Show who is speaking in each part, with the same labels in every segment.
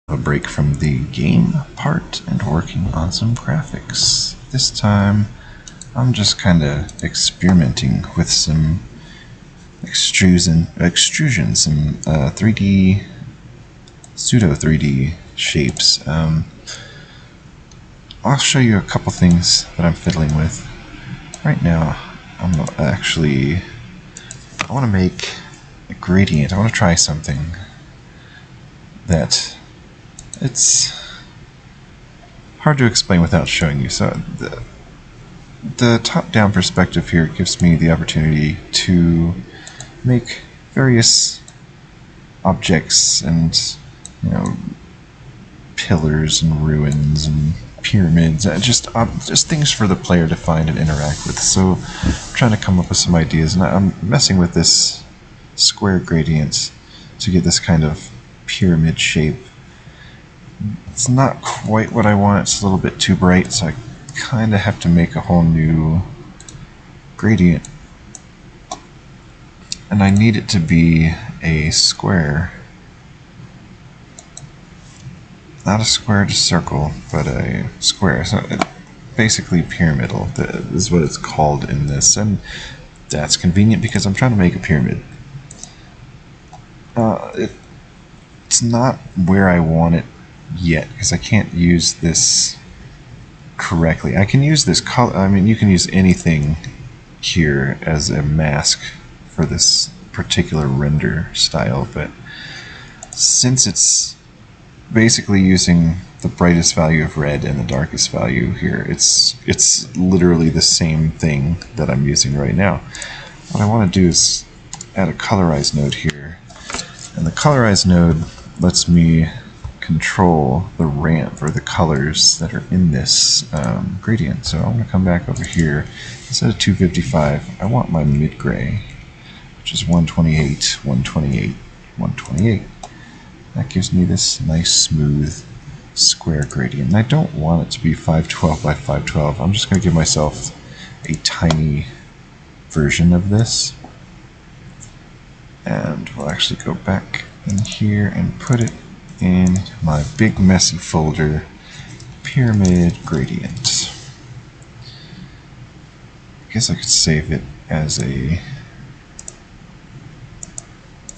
Speaker 1: A break from the game part and working on some graphics. This time I'm just kind of experimenting with some extrusions, some 3D, pseudo 3D shapes. I'll show you a couple things that I'm fiddling with. Right now I want to make a gradient. I want to try something that it's hard to explain without showing you. So the top-down perspective here gives me the opportunity to make various objects and, you know, pillars and ruins and pyramids, just things for the player to find and interact with. So I'm trying to come up with some ideas, and I'm messing with this square gradient to get this kind of pyramid shape. It's not quite what I want. It's a little bit too bright, so I kind of have to make a whole new gradient. And I need it to be a square. Not a square to circle, but a square. So basically pyramidal. That is what it's called in this. And that's convenient because I'm trying to make a pyramid. It's not where I want it yet, because I can't use this correctly. I can use this color. I mean, you can use anything here as a mask for this particular render style, but since it's basically using the brightest value of red and the darkest value here, it's literally the same thing that I'm using right now. What I want to do is add a colorize node here, and the colorize node lets me control the ramp or the colors that are in this gradient. So I'm going to come back over here. Instead of 255, I want my mid-gray, which is 128, 128, 128. That gives me this nice smooth square gradient. And I don't want it to be 512 by 512. I'm just going to give myself a tiny version of this. And we'll actually go back in here and put it in my big messy folder, pyramid gradient. I guess I could save it as a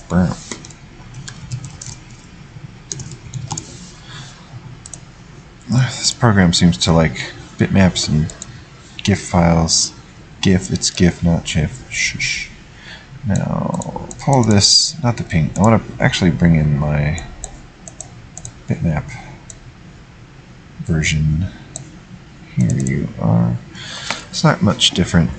Speaker 1: burp. This program seems to like bitmaps and GIF files. GIF, it's GIF, not GIF. Shush. Now, pull this, not the ping. I want to actually bring in my bitmap version. Here you are. It's not much different.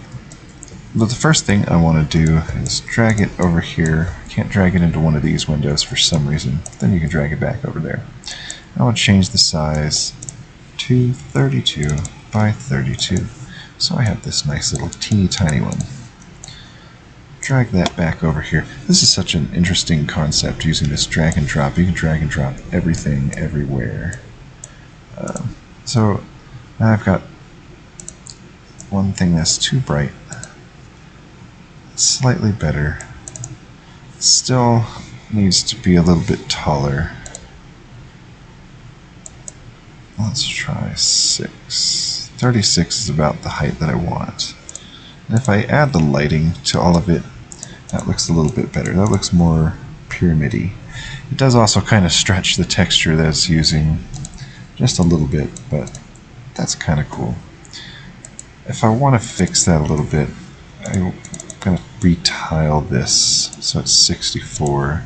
Speaker 1: But the first thing I want to do is drag it over here. I can't drag it into one of these windows for some reason. Then you can drag it back over there. I want to change the size to 32 by 32. So I have this nice little teeny tiny one. Drag that back over here. This is such an interesting concept using this drag and drop. You can drag and drop everything everywhere. So now I've got one thing that's too bright. Slightly better. Still needs to be a little bit taller. Let's try 6. 36 is about the height that I want. And if I add the lighting to all of it, that looks a little bit better. That looks more pyramid-y. It does also kind of stretch the texture that it's using just a little bit, but that's kind of cool. If I want to fix that a little bit, I'm going to retile this so it's 64.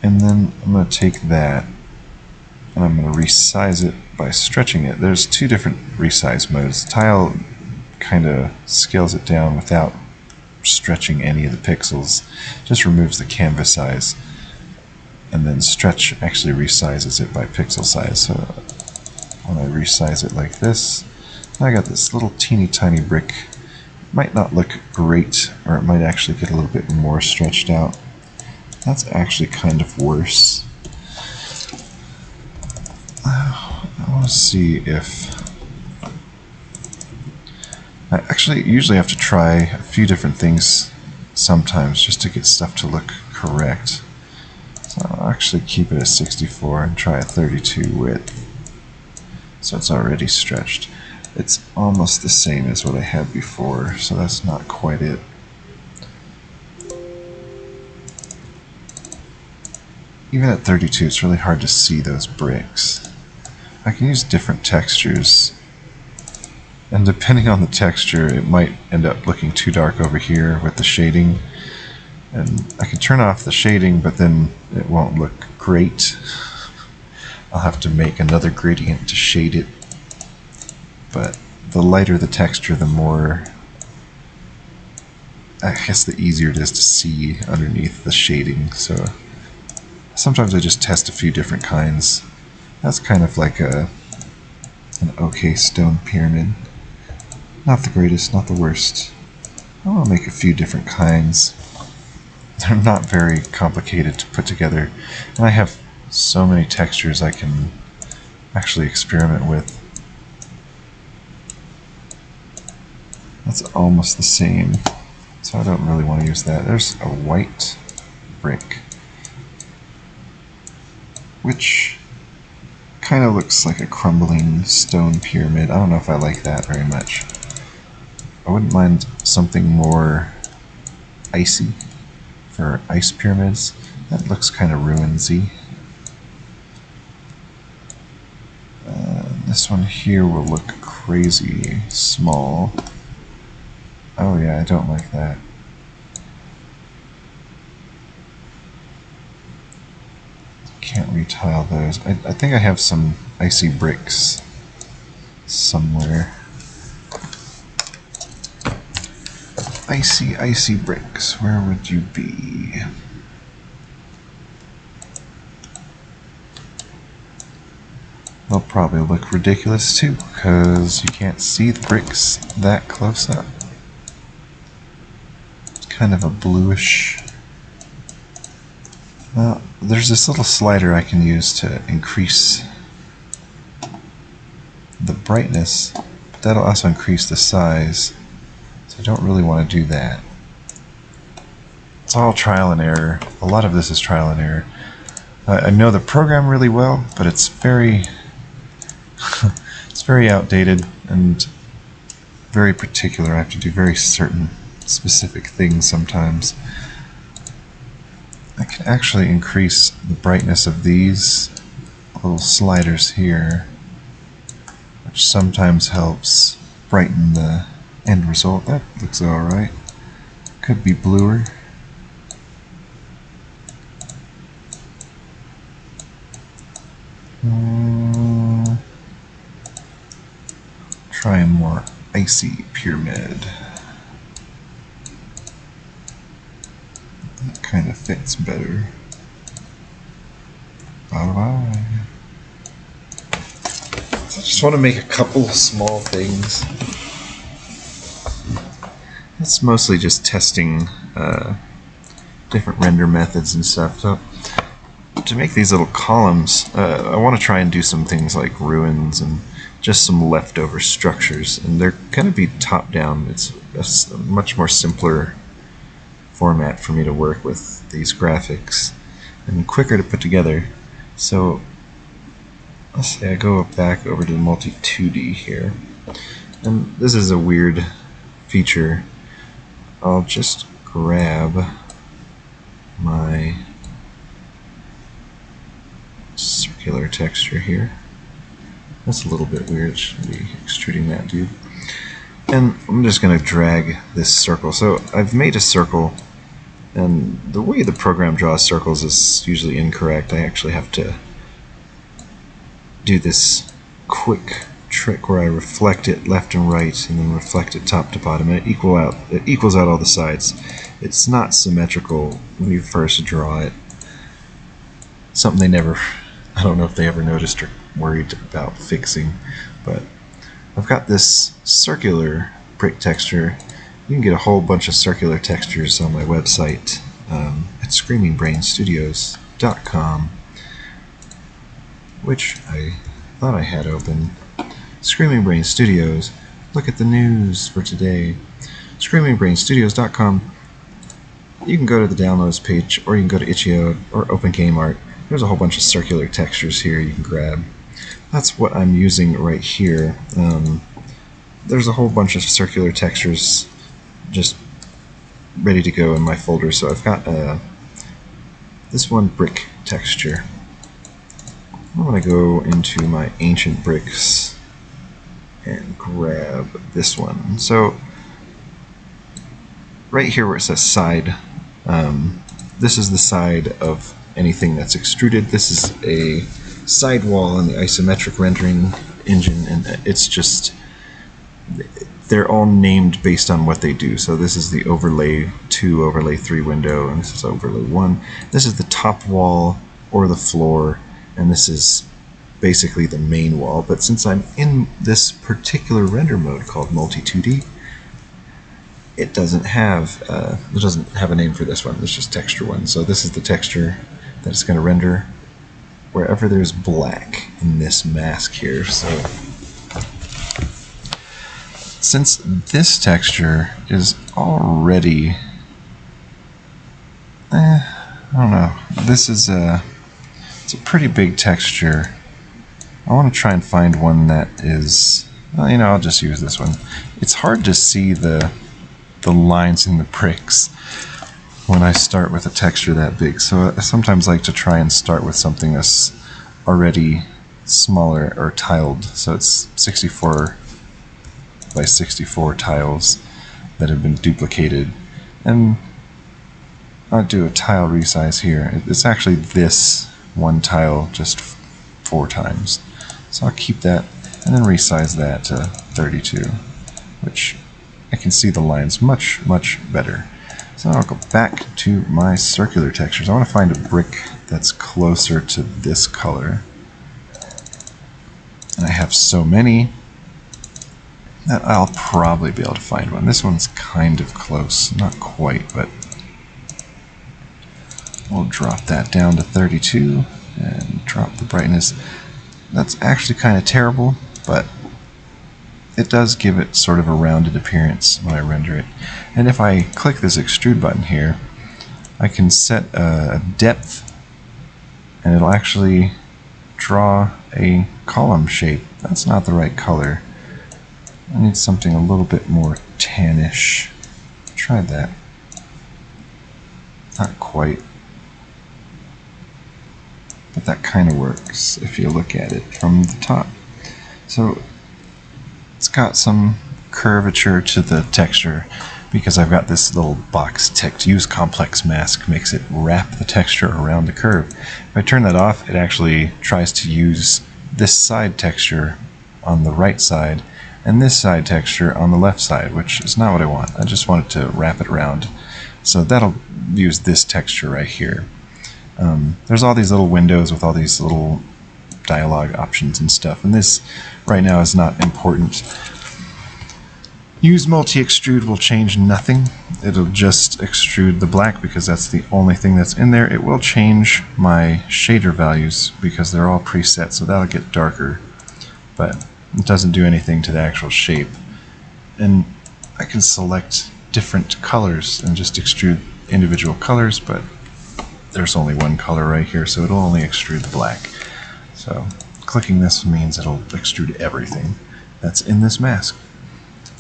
Speaker 1: And then I'm going to take that and I'm going to resize it by stretching it. There's two different resize modes. Tile kind of scales it down without stretching any of the pixels, just removes the canvas size, and then stretch actually resizes it by pixel size. So when I resize it like this, I got this little teeny tiny brick. It might not look great, or it might actually get a little bit more stretched out. That's actually kind of worse. I want to see if I actually usually have to try a few different things sometimes just to get stuff to look correct. So actually keep it at 64 and try a 32 width. So it's already stretched. It's almost the same as what I had before, so that's not quite it. Even at 32, it's really hard to see those bricks. I can use different textures, and depending on the texture, it might end up looking too dark over here with the shading. And I can turn off the shading, but then it won't look great. I'll have to make another gradient to shade it. But the lighter the texture, the more, I guess the easier it is to see underneath the shading. So sometimes I just test a few different kinds. That's kind of like an okay stone pyramid. Not the greatest, not the worst. I want to make a few different kinds. They're not very complicated to put together, and I have so many textures I can actually experiment with. That's almost the same, so I don't really want to use that. There's a white brick, which kind of looks like a crumbling stone pyramid. I don't know if I like that very much. I wouldn't mind something more icy for ice pyramids. That looks kind of ruinsy. This one here will look crazy small. Oh yeah, I don't like that. Can't retile those. I think I have some icy bricks somewhere. Icy bricks, where would you be? They'll probably look ridiculous too, because you can't see the bricks that close up. It's kind of a bluish. Well, there's this little slider I can use to increase the brightness, but that'll also increase the size. So I don't really want to do that. It's all trial and error. A lot of this is trial and error. I know the program really well, but it's very it's very outdated and very particular. I have to do very certain specific things sometimes. I can actually increase the brightness of these little sliders here, which sometimes helps brighten the end result. That looks alright. Could be bluer. Try a more icy pyramid. That kind of fits better. Bye-bye. So I just want to make a couple small things. It's mostly just testing different render methods and stuff. So to make these little columns, I want to try and do some things like ruins and just some leftover structures, and they're going to be top-down. It's a much more simpler format for me to work with these graphics and quicker to put together. So let's say I go back over to the multi 2D here, and this is a weird feature. I'll just grab my circular texture here. That's a little bit weird. Should be extruding that dude. And I'm just going to drag this circle. So I've made a circle, and the way the program draws circles is usually incorrect. I actually have to do this quick trick where I reflect it left and right and then reflect it top to bottom, and it equals out all the sides. It's not symmetrical when you first draw it. Something I don't know if they ever noticed or worried about fixing, but I've got this circular brick texture. You can get a whole bunch of circular textures on my website at screamingbrainstudios.com, which I thought I had open. Screaming Brain Studios, look at the news for today. screamingbrainstudios.com. You can go to the downloads page, or you can go to itch.io or OpenGameArt there's a whole bunch of circular textures here you can grab. That's what I'm using right here. There's a whole bunch of circular textures just ready to go in my folder. So I've got this one brick texture. I'm going to go into my ancient bricks and grab this one. So right here where it says side, this is the side of anything that's extruded. This is a sidewall in the isometric rendering engine, and it's just, they're all named based on what they do. So this is the overlay 2, overlay 3 window, and this is overlay 1. This is the top wall or the floor, and this is basically the main wall. But since I'm in this particular render mode called multi 2D, it doesn't have a name for this one. It's just texture 1. So this is the texture that it's going to render wherever there's black in this mask here. So since this texture is already, I don't know, this is it's a pretty big texture. I want to try and find one that is, well, you know, I'll just use this one. It's hard to see the lines in the bricks when I start with a texture that big, so I sometimes like to try and start with something that's already smaller or tiled. So it's 64 by 64 tiles that have been duplicated, and I'll do a tile resize here. It's actually this one tile just 4 times, so I'll keep that and then resize that to 32, which I can see the lines much better. So I'll go back to my circular textures. I want to find a brick that's closer to this color, and I have so many that I'll probably be able to find one. This one's kind of close, not quite, but we'll drop that down to 32 and drop the brightness. That's actually kind of terrible, but it does give it sort of a rounded appearance when I render it. And if I click this extrude button here, I can set a depth, and it'll actually draw a column shape. That's not the right color. I need something a little bit more tannish. Try that. Not quite. But that kind of works if you look at it from the top. So it's got some curvature to the texture because I've got this little box ticked. Use complex mask makes it wrap the texture around the curve. If I turn that off, it actually tries to use this side texture on the right side and this side texture on the left side, which is not what I want. I just want it to wrap it around. So that'll use this texture right here. There's all these little windows with all these little dialogue options and stuff, and this right now is not important. Use multi-extrude will change nothing. It'll just extrude the black because that's the only thing that's in there. It will change my shader values because they're all preset, so that'll get darker, but it doesn't do anything to the actual shape. And I can select different colors and just extrude individual colors, but there's only one color right here, so it'll only extrude the black. So clicking this means it'll extrude everything that's in this mask.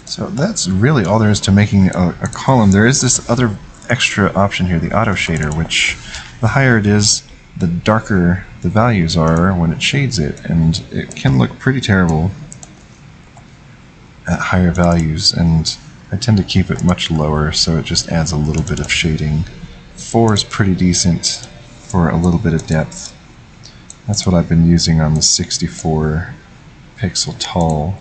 Speaker 1: So that's really all there is to making a column. There is this other extra option here, the auto shader, which the higher it is, the darker the values are when it shades it, and it can look pretty terrible at higher values, and I tend to keep it much lower so it just adds a little bit of shading. 4 is pretty decent for a little bit of depth. That's what I've been using on the 64 pixel tall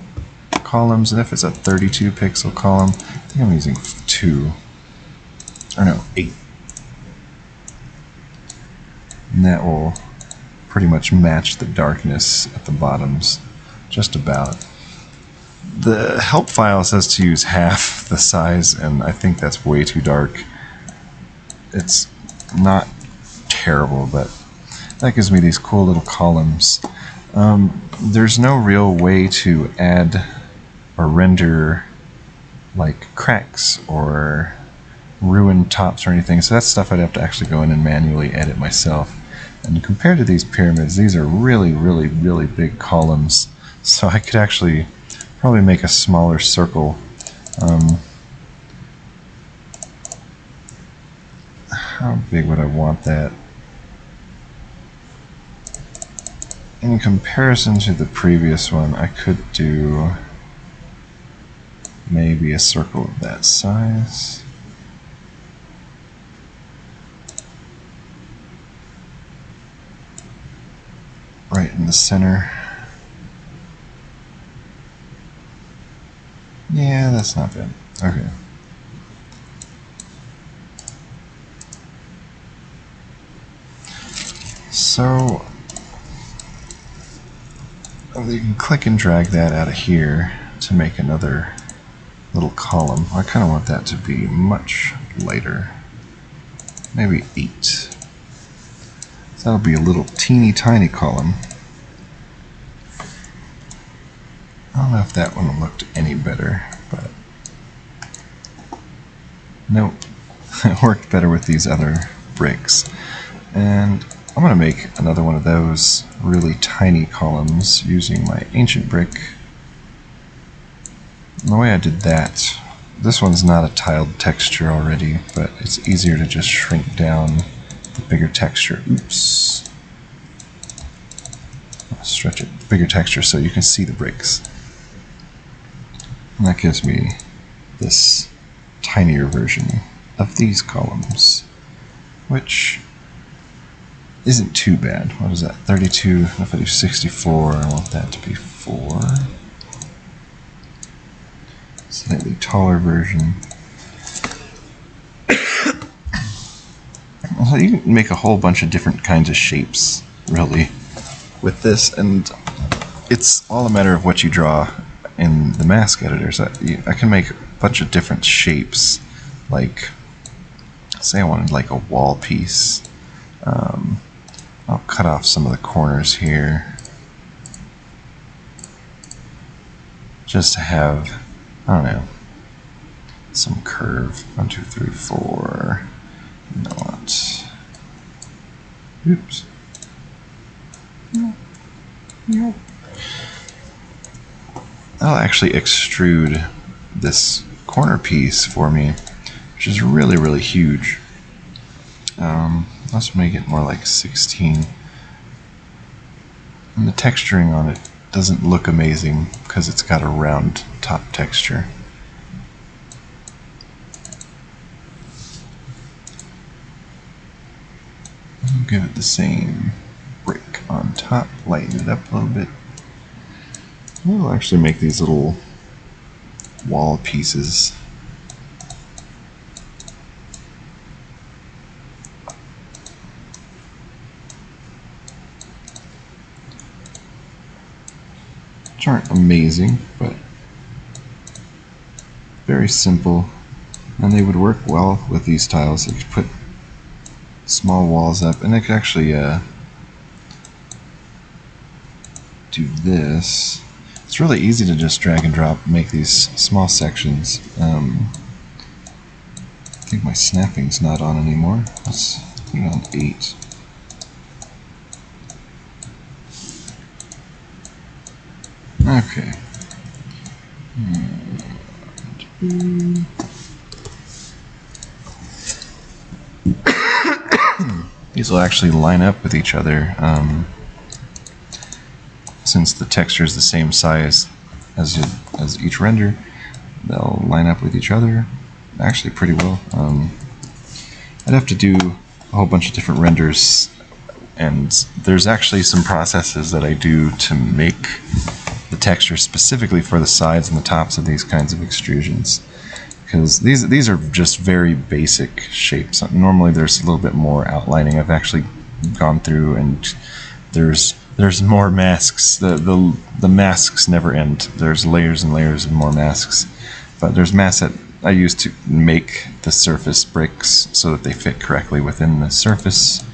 Speaker 1: columns, and if it's a 32 pixel column, I think I'm using 2, or no, 8. And that will pretty much match the darkness at the bottoms, just about. The help file says to use half the size, and I think that's way too dark. It's not terrible, but that gives me these cool little columns. There's no real way to add or render like cracks or ruined tops or anything, so that's stuff I'd have to actually go in and manually edit myself. And compared to these pyramids, these are really, really, really big columns. So I could actually probably make a smaller circle. How big would I want that? In comparison to the previous one, I could do maybe a circle of that size. Right in the center. Yeah, that's not bad. Okay. So you can click and drag that out of here to make another little column. I kind of want that to be much lighter. Maybe 8. So that'll be a little teeny tiny column. I don't know if that one looked any better, but nope. It worked better with these other bricks. And I'm going to make another one of those really tiny columns using my ancient brick. And the way I did that, this one's not a tiled texture already, but it's easier to just shrink down the bigger texture. Oops. I'll stretch it. Bigger texture so you can see the bricks. And that gives me this tinier version of these columns, which isn't too bad. What is that? 32. If I do 64, I want that to be 4. Slightly taller version. So you can make a whole bunch of different kinds of shapes, really, with this, and it's all a matter of what you draw in the mask editors. I can make a bunch of different shapes, like, say I wanted like a wall piece. I'll cut off some of the corners here just to have, I don't know, some curve. 1, 2, 3, 4. You know what? Oops. No. That'll actually extrude this corner piece for me, which is really, really huge. Let's make it more like 16. And the texturing on it doesn't look amazing because it's got a round top texture. I'll give it the same brick on top, lighten it up a little bit. We'll actually make these little wall pieces. Which aren't amazing, but very simple, and they would work well with these tiles. You could put small walls up, and I could actually do this. It's really easy to just drag and drop, make these small sections. I think my snapping's not on anymore. Let's put it on 8. Okay. These will actually line up with each other. Since the texture is the same size as each render, they'll line up with each other actually pretty well. I'd have to do a whole bunch of different renders, and there's actually some processes that I do to make the texture specifically for the sides and the tops of these kinds of extrusions, because these are just very basic shapes. Normally there's a little bit more outlining. I've actually gone through, and there's more masks. The masks never end. There's layers and layers of more masks, but there's masks that I use to make the surface bricks so that they fit correctly within the surface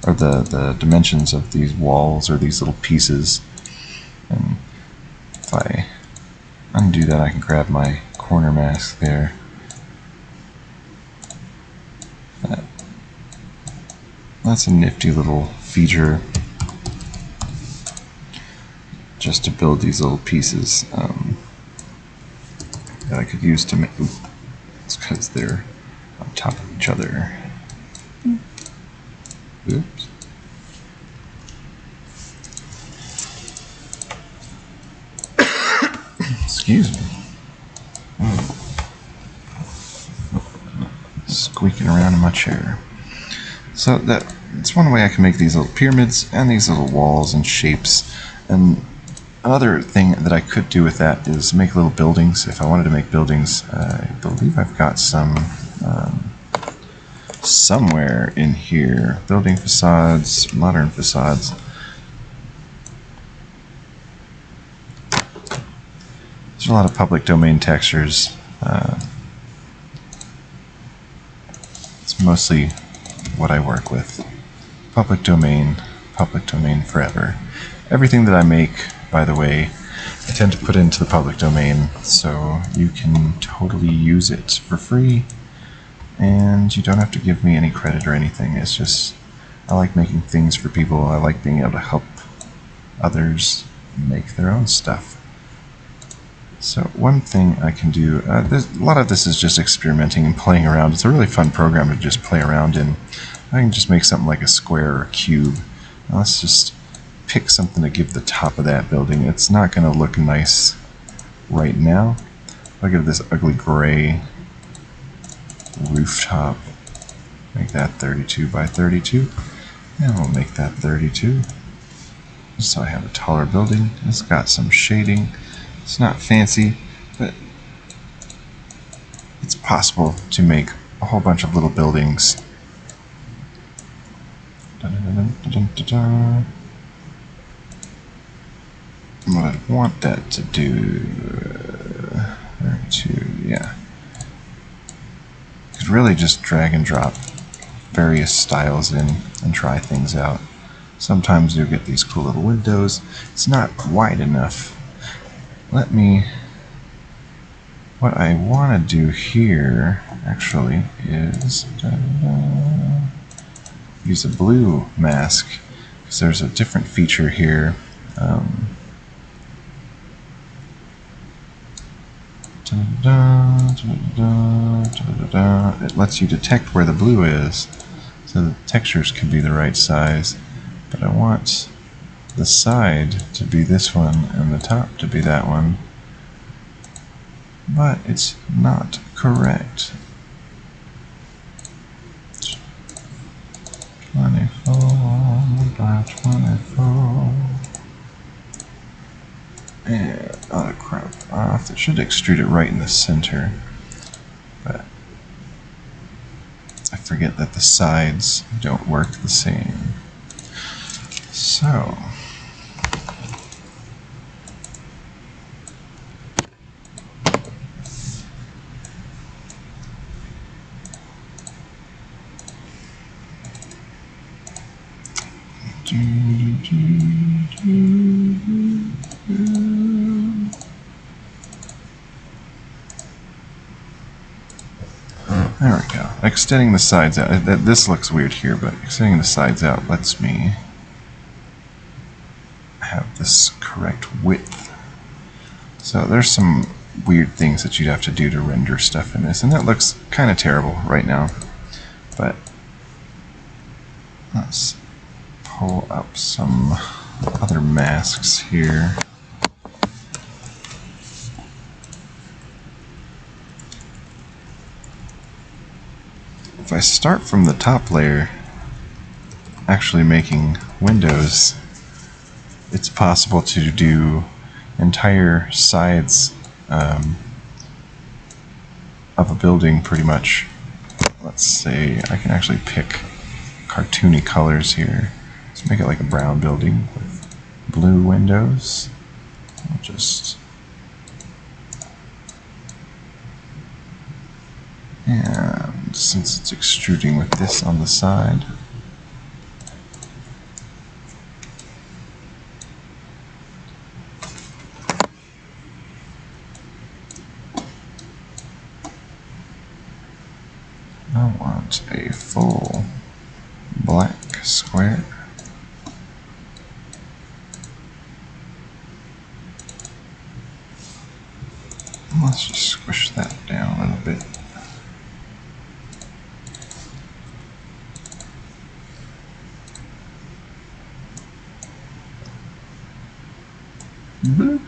Speaker 1: or the dimensions of these walls or these little pieces. And if I undo that, I can grab my corner mask there. That's a nifty little feature just to build these little pieces that I could use to make. It's because they're on top of each other. Oops. Excuse me. Squeaking around in my chair. So that's one way I can make these little pyramids and these little walls and shapes. And another thing that I could do with that is make little buildings. If I wanted to make buildings, I believe I've got some somewhere in here. Building facades, modern facades. There's a lot of public domain textures. It's mostly what I work with. Public domain forever. Everything that I make, by the way, I tend to put into the public domain, so you can totally use it for free, and you don't have to give me any credit or anything. It's just, I like making things for people. I like being able to help others make their own stuff. So one thing I can do, a lot of this is just experimenting and playing around. It's a really fun program to just play around in. I can just make something like a square or a cube. Now let's just pick something to give the top of that building. It's not going to look nice right now. I'll give this ugly gray rooftop. Make that 32 by 32. And we'll make that 32. So I have a taller building. It's got some shading. It's not fancy, but it's possible to make a whole bunch of little buildings. What I want that to do, 32, yeah. You could really just drag and drop various styles in and try things out. Sometimes you'll get these cool little windows. It's not wide enough. What I want to do here, actually, is use a blue mask, because there's a different feature here. It lets you detect where the blue is, so the textures can be the right size, but I want the side to be this one and the top to be that one, but it's not correct. 24 by 24. And oh crap! I should extrude it right in the center, but I forget that the sides don't work the same. So there we go. Extending the sides out. This looks weird here, but extending the sides out lets me have this correct width. So there's some weird things that you'd have to do to render stuff in this, and that looks kind of terrible right now. But let's pull up some other masks here. If I start from the top layer, actually making windows, it's possible to do entire sides of a building pretty much. Let's say I can actually pick cartoony colors here. Let's make it like a brown building with blue windows. I'll just, and since it's extruding with this on the side, I want a full black square. Let's just squish that down a little bit. Bloop.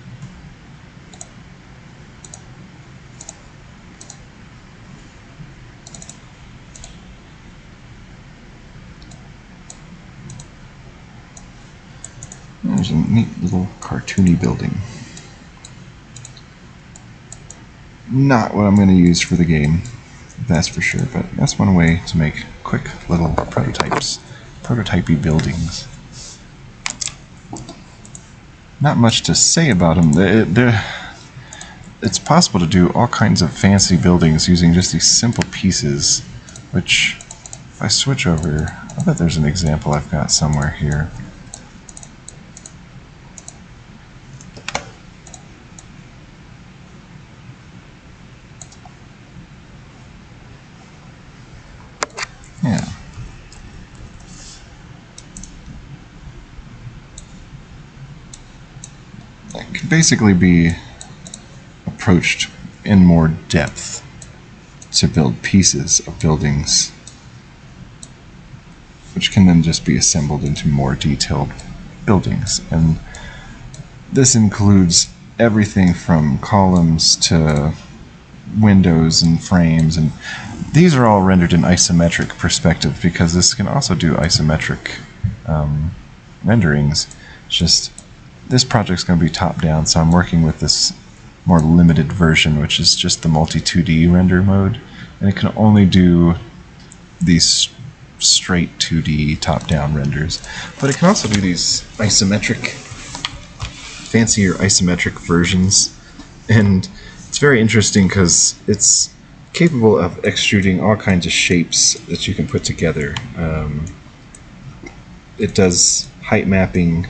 Speaker 1: There's a neat little cartoony building. Not what I'm going to use for the game, that's for sure, but that's one way to make quick little prototypes, prototypey buildings. Not much to say about them. It's possible to do all kinds of fancy buildings using just these simple pieces, which, if I switch over, I bet there's an example I've got somewhere here. Yeah. That could basically be approached in more depth to build pieces of buildings, which can then just be assembled into more detailed buildings. And this includes everything from columns to windows and frames, and these are all rendered in isometric perspective because this can also do isometric renderings. It's just this project's going to be top down, so I'm working with this more limited version, which is just the multi 2D render mode, and it can only do these straight 2D top down renders, but it can also do these isometric, fancier isometric versions. And it's very interesting because it's capable of extruding all kinds of shapes that you can put together. It does height mapping.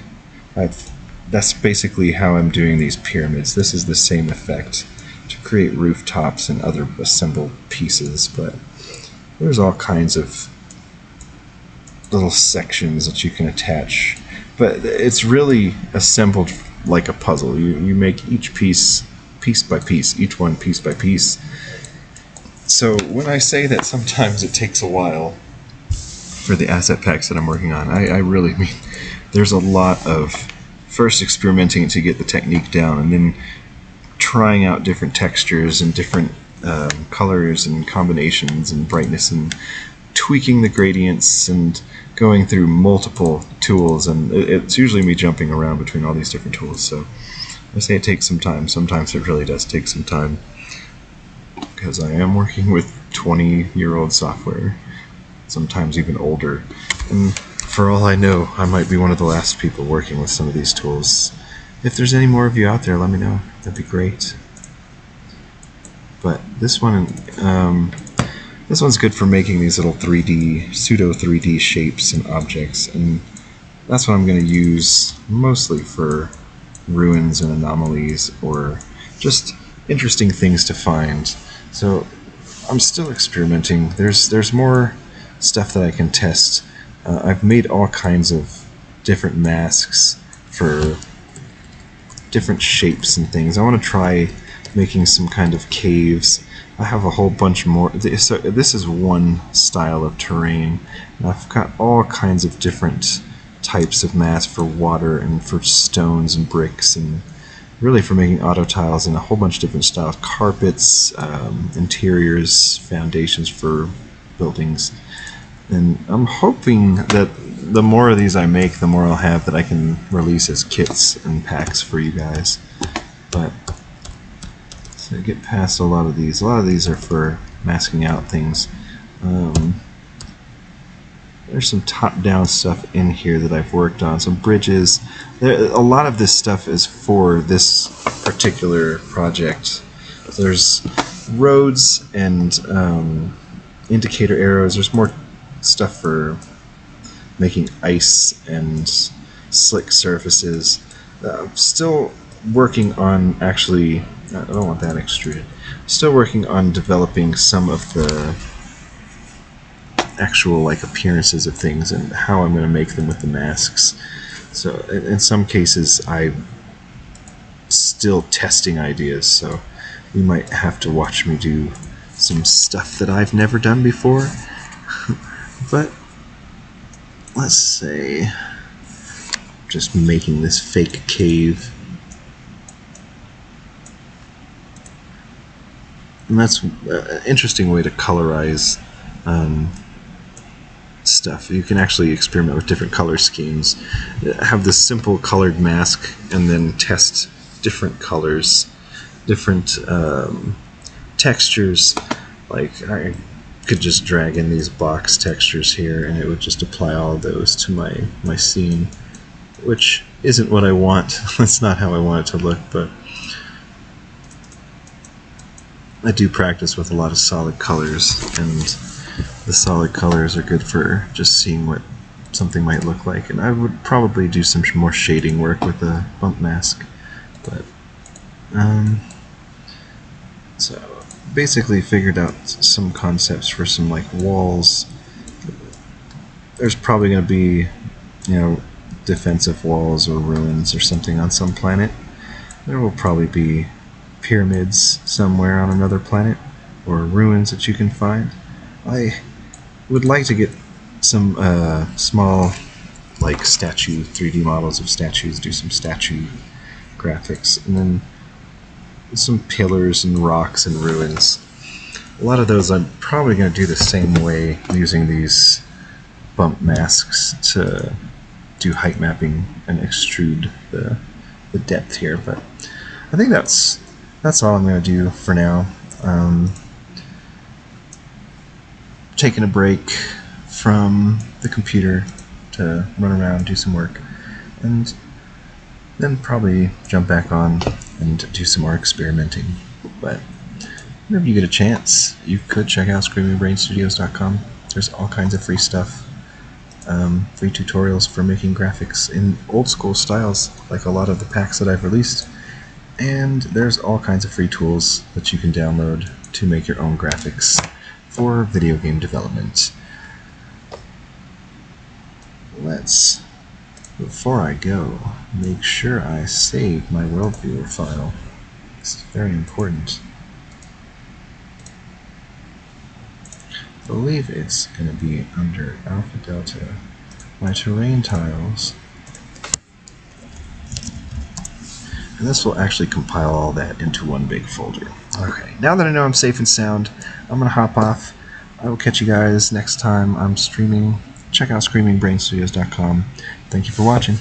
Speaker 1: That's basically how I'm doing these pyramids. This is the same effect to create rooftops and other assembled pieces, but there's all kinds of little sections that you can attach. But it's really assembled like a puzzle. You make each piece by piece, each one piece by piece. So when I say that sometimes it takes a while for the asset packs that I'm working on, I really mean there's a lot of first experimenting to get the technique down, and then trying out different textures and different colors and combinations and brightness, and tweaking the gradients and going through multiple tools. And it's usually me jumping around between all these different tools. So I say it takes some time. Sometimes it really does take some time, because I am working with 20-year-old software, sometimes even older. And for all I know, I might be one of the last people working with some of these tools. If there's any more of you out there, let me know. That'd be great. But this one's good for making these little 3D, pseudo 3D shapes and objects, and that's what I'm going to use mostly for ruins and anomalies, or just interesting things to find. So I'm still experimenting. There's more stuff that I can test. I've made all kinds of different masks for different shapes and things. I want to try making some kind of caves. I have a whole bunch more. So this is one style of terrain, and I've got all kinds of different types of masks for water and for stones and bricks, and really for making auto tiles and a whole bunch of different styles, carpets, interiors, foundations for buildings. And I'm hoping that the more of these I make, the more I'll have that I can release as kits and packs for you guys. But to get past a lot of these are for masking out things. There's some top-down stuff in here that I've worked on, some bridges. A lot of this stuff is for this particular project. There's roads and indicator arrows. There's more stuff for making ice and slick surfaces. Still working on, actually, I don't want that extruded. Still working on developing some of the actual appearances of things and how I'm going to make them with the masks. So in some cases I'm still testing ideas, so you might have to watch me do some stuff that I've never done before. But let's say just making this fake cave. And that's an interesting way to colorize stuff. You can actually experiment with different color schemes. Have this simple colored mask and then test different colors, different textures. Like I could just drag in these box textures here and it would just apply all of those to my scene, which isn't what I want. That's not how I want it to look, but I do practice with a lot of solid colors, and the solid colors are good for just seeing what something might look like. And I would probably do some more shading work with the bump mask. But so basically figured out some concepts for some like walls. There's probably going to be, you know, defensive walls or ruins or something on some planet. There will probably be pyramids somewhere on another planet, or ruins that you can find. I would like to get some small like statue 3D models of statues, do some statue graphics, and then some pillars and rocks and ruins. A lot of those I'm probably going to do the same way, using these bump masks to do height mapping and extrude the depth here. But I think that's all I'm going to do for now. Taking a break from the computer to run around and do some work, and then probably jump back on and do some more experimenting. But whenever you get a chance, you could check out screamingbrainstudios.com. There's all kinds of free stuff, free tutorials for making graphics in old school styles, like a lot of the packs that I've released. And there's all kinds of free tools that you can download to make your own graphics for video game development. Let's, before I go, make sure I save my world viewer file. It's very important. I believe it's going to be under Alpha Delta, my terrain tiles. And this will actually compile all that into one big folder. Okay, now that I know I'm safe and sound, I'm going to hop off. I will catch you guys next time I'm streaming. Check out screamingbrainstudios.com. Thank you for watching.